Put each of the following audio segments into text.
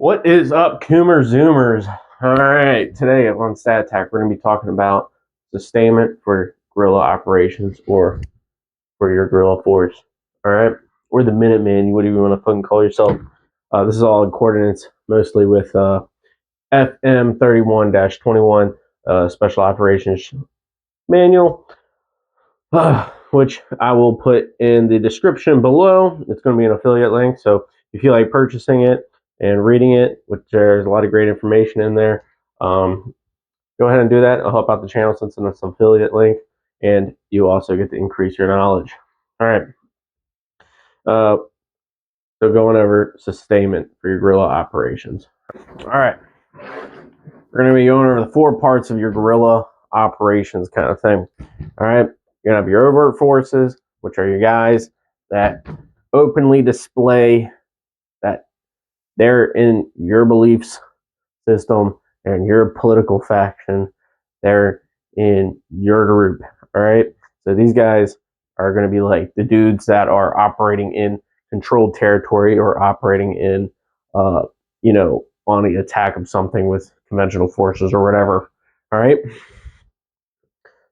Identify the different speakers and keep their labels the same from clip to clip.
Speaker 1: What is up, Coomer Zoomers? All right, today on StatTAC, we're going to be talking about sustainment for guerrilla operations or for your guerrilla force. All right, or the Minuteman, whatever you want to fucking call yourself. This is all in coordinates, mostly with FM 31-21 Special Operations Manual, which I will put in the description below. It's going to be an affiliate link, so if you like purchasing it and reading it, which there's a lot of great information in there, go ahead and do that. I'll help out the channel since it's an affiliate link, and you also get to increase your knowledge. All right. So going over sustainment for your guerrilla operations. All right. We're going to be going over the 4 parts of your guerrilla operations kind of thing. All right. You're going to have your overt forces, which are your guys that openly display that they're in your beliefs system and your political faction. They're in your group. All right. So these guys are going to be like the dudes that are operating in controlled territory or operating in, on the attack of something with conventional forces or whatever. All right.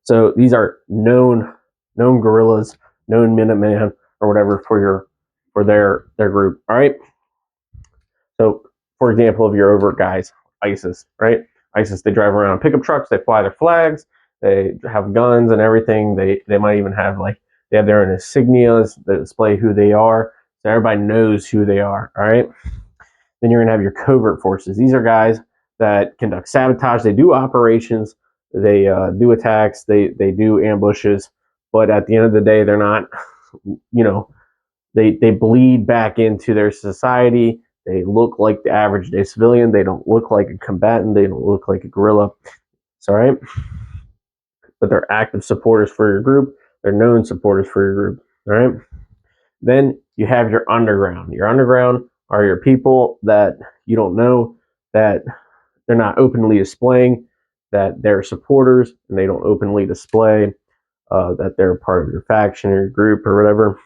Speaker 1: So these are known guerrillas, known Minuteman or whatever for their group. All right. So, for example, of your overt guys, ISIS, right? ISIS, they drive around in pickup trucks, they fly their flags, they have guns and everything. They might even have they have their own insignias that display who they are, so everybody knows who they are. All right. Then you're gonna have your covert forces. These are guys that conduct sabotage. They do operations. They do attacks. They do ambushes. But at the end of the day, they're not. They bleed back into their society. They look like the average day civilian. They don't look like a combatant. They don't look like a guerrilla. It's all right. But they're active supporters for your group. They're known supporters for your group. All right. Then you have your underground. Your underground are your people that you don't know, that they're not openly displaying that they're supporters, and they don't openly display that they're part of your faction or your group or whatever.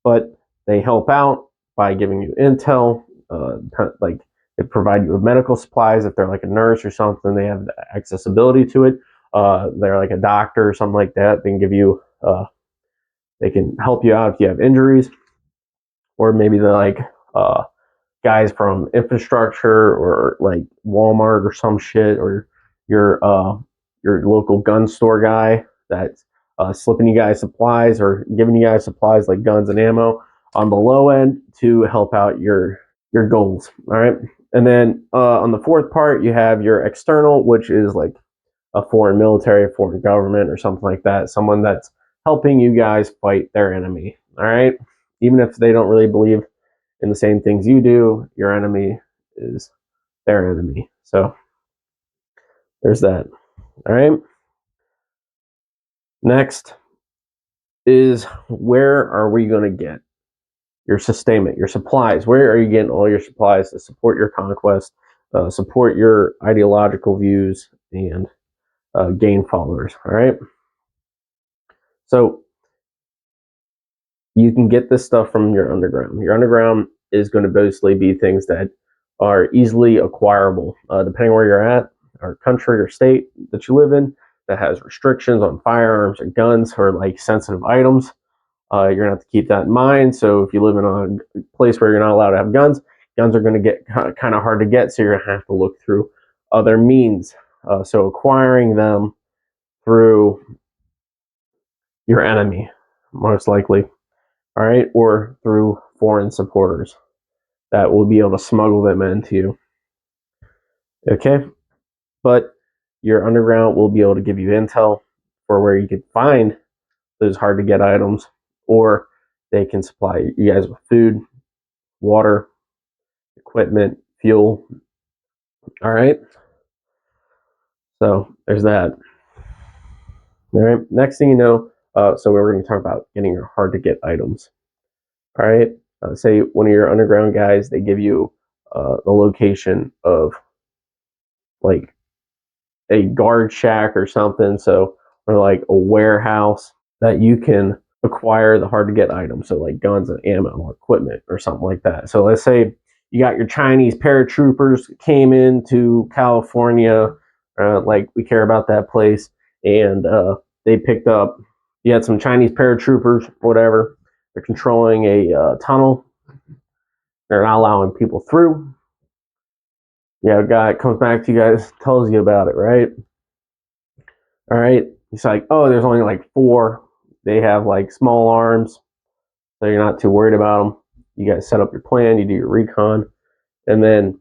Speaker 1: But they help out by giving you intel, like they provide you with medical supplies. If they're like a nurse or something, they have accessibility to it. They're like a doctor or something like that. They can give you, they can help you out if you have injuries, or maybe they're like guys from infrastructure or like Walmart or some shit, or your local gun store guy that's slipping you guys supplies or giving you guys supplies like guns and ammo on the low end to help out your goals. All right. And then on the 4th part, you have your external, which is like a foreign military, foreign government, or something like that. Someone that's helping you guys fight their enemy. All right. Even if they don't really believe in the same things you do, your enemy is their enemy. So there's that. All right. Next is, where are we going to get your sustainment, your supplies? Where are you getting all your supplies to support your conquest, support your ideological views, and gain followers? All right. So you can get this stuff from your underground. Your underground is going to basically be things that are easily acquirable, depending where you're at, or country or state that you live in, that has restrictions on firearms or guns or like sensitive items. You're gonna have to keep that in mind. So if you live in a place where you're not allowed to have guns, guns are going to get kind of hard to get. So you're gonna have to look through other means. So acquiring them through your enemy, most likely. All right, or through foreign supporters that will be able to smuggle them into you. Okay, but your underground will be able to give you intel for where you can find those hard to get items, or they can supply you guys with food, water, equipment, fuel. All right, so there's that. All right, next thing you know, so we're going to talk about getting your hard to get items. All right, say one of your underground guys, they give you the location of like a guard shack or something, so, or like a warehouse that you can acquire the hard to get items, so like guns and ammo or equipment or something like that. So let's say you got your Chinese paratroopers came into California, like we care about that place, and they picked up. You had some Chinese paratroopers, whatever. They're controlling a tunnel. They're not allowing people through. Yeah, a guy comes back to you guys, tells you about it, right? All right. He's like, oh, there's only like 4. They have like small arms, so you're not too worried about them. You guys set up your plan, you do your recon, and then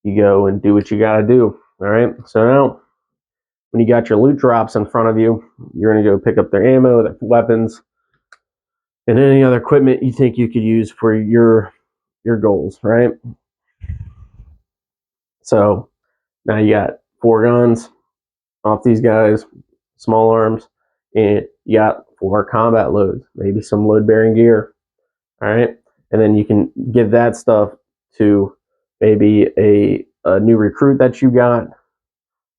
Speaker 1: you go and do what you got to do. All right. So now, when you got your loot drops in front of you, you're going to go pick up their ammo, their weapons, and any other equipment you think you could use for your goals, right? So now you got 4 guns off these guys, small arms, and you got 4 combat loads, maybe some load bearing gear. All right. And then you can give that stuff to maybe a new recruit that you got,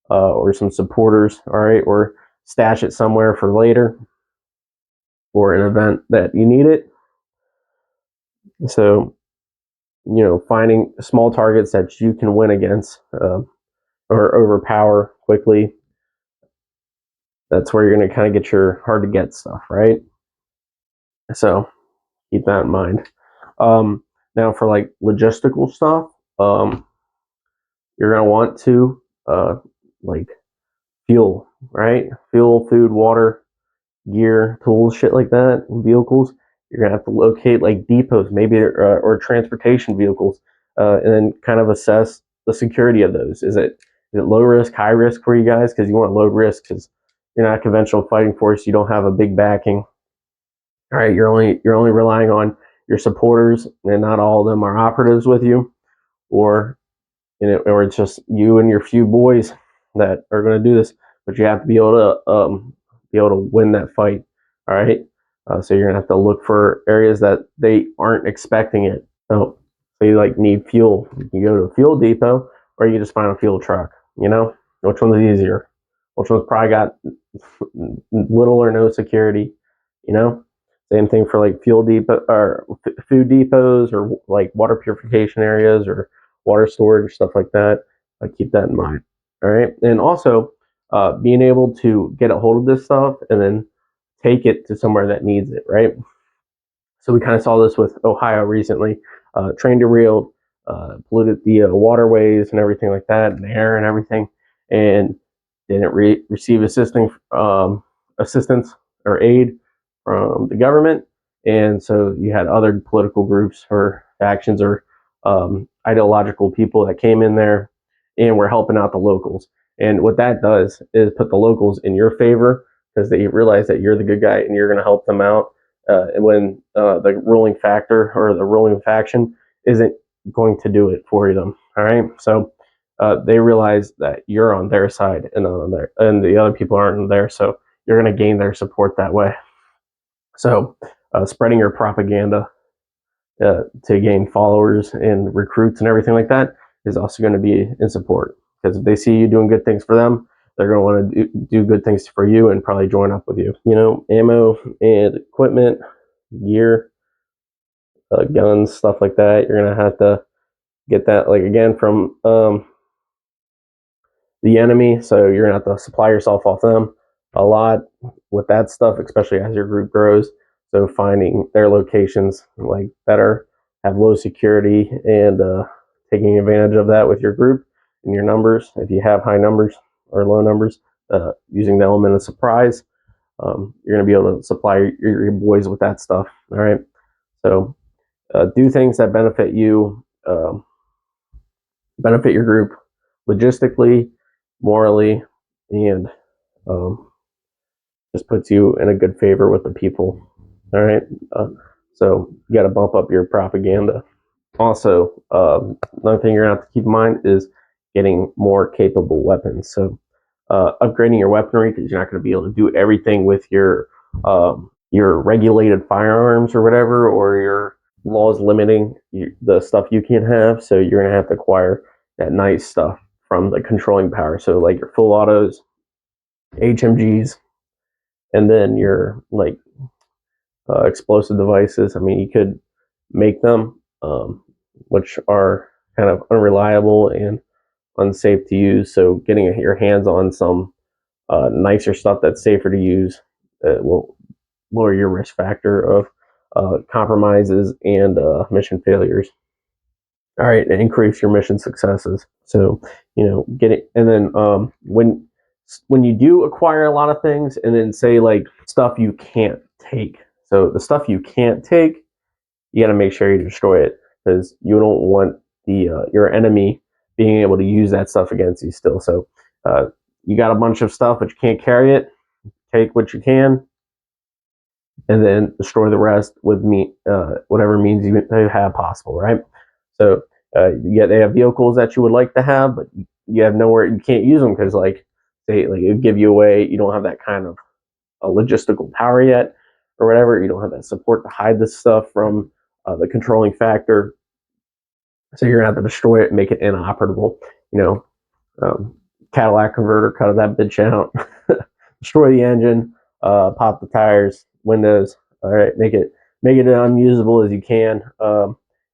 Speaker 1: or some supporters. All right. Or stash it somewhere for later for an event that you need it. So, finding small targets that you can win against, or overpower quickly. That's where you're going to kind of get your hard to get stuff, right? So keep that in mind. Now for like logistical stuff, you're going to want to like fuel, right? Fuel, food, water, gear, tools, shit like that, vehicles. You're going to have to locate like depots, maybe, or transportation vehicles, and then kind of assess the security of those. Is it low risk, high risk for you guys? Because you want low risk because you're not a conventional fighting force. You don't have a big backing. All right, you're only relying on your supporters, and not all of them are operatives with you, or or it's just you and your few boys that are going to do this. But you have to be able to win that fight. All right, so you're gonna have to look for areas that they aren't expecting it. So you like need fuel. You go to a fuel depot, or you just find a fuel truck. Which one's easier? Which one's probably got little or no security? Same thing for like fuel depot or food depots, or like water purification areas, or water storage, stuff like that. Keep that in mind. All right. And also being able to get a hold of this stuff and then take it to somewhere that needs it, right? So we kind of saw this with Ohio recently. Train derailed, polluted the waterways and everything like that, and the air and everything, and didn't receive assistance or aid from the government. And so you had other political groups or factions, or ideological people that came in there and were helping out the locals. And what that does is put the locals in your favor, because they realize that you're the good guy and you're going to help them out. And when the ruling factor or the ruling faction isn't going to do it for them. All right. So they realize that you're on their side, and the other people aren't on there. So you're going to gain their support that way. So spreading your propaganda to gain followers and recruits and everything like that is also going to be in support, because if they see you doing good things for them, they're going to want to do good things for you and probably join up with you. Ammo and equipment, gear, guns, stuff like that. You're going to have to get that, like, again, from the enemy. So you're going to have to supply yourself off them a lot with that stuff, especially as your group grows. So finding their locations like better, have low security, and taking advantage of that with your group and your numbers. If you have high numbers or low numbers, using the element of surprise, you're going to be able to supply your boys with that stuff. All right. So do things that benefit you, benefit your group logistically, morally, and just puts you in a good favor with the people. All right. So you got to bump up your propaganda. Also, another thing you're going to have to keep in mind is getting more capable weapons. So upgrading your weaponry, because you're not going to be able to do everything with your regulated firearms or whatever, or your laws limiting the stuff you can have. So you're going to have to acquire that nice stuff from the controlling power. So like your full autos, HMGs, and then your explosive devices. I mean, you could make them which are kind of unreliable and unsafe to use. So getting your hands on some nicer stuff that's safer to use will lower your risk factor of compromises and mission failures. All right, and increase your mission successes. So, get it. And then when you do acquire a lot of things, and then say like stuff you can't take. So the stuff you can't take, you got to make sure you destroy it, because you don't want your enemy being able to use that stuff against you still. So you got a bunch of stuff, but you can't carry it. Take what you can, and then destroy the rest with whatever means you have possible, right? So they have vehicles that you would like to have, but you have nowhere, you can't use them because like it give you away. You don't have that kind of logistical power yet, or whatever. You don't have that support to hide this stuff from the controlling factor. So you're gonna have to destroy it and make it inoperable. Cadillac converter, cut that bitch out, destroy the engine, pop the tires, windows. All right, make it unusable as you can,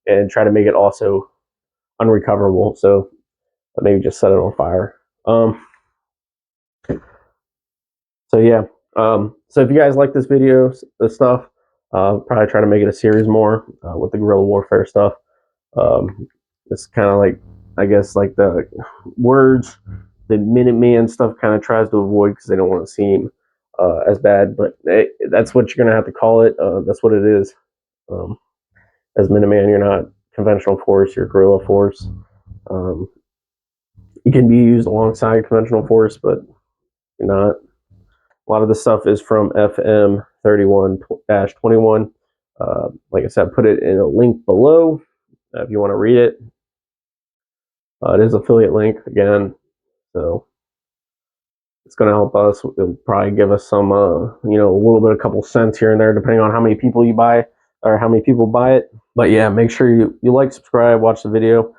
Speaker 1: and try to make it also unrecoverable. So maybe just set it on fire. So yeah. So if you guys like this video, this stuff, probably try to make it a series more with the guerrilla warfare stuff. It's kind of like, I guess, like the words the Minuteman stuff kind of tries to avoid because they don't want to seem as bad, but that's what you're gonna have to call it. That's what it is. As Minuteman, you're not conventional force, you're guerrilla force. You can be used alongside conventional force, but you're not. A lot of the stuff is from FM 31-21. Like I said, put it in a link below if you want to read it. It is affiliate link again, so it's going to help us. It'll probably give us some, a little bit, a couple cents here and there, depending on how many people you buy or how many people buy it. But yeah, make sure you like, subscribe, watch the video,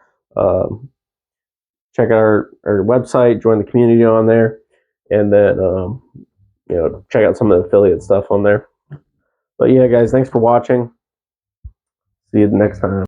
Speaker 1: check out our website, join the community on there, and then check out some of the affiliate stuff on there. But yeah, guys, thanks for watching. See you next time.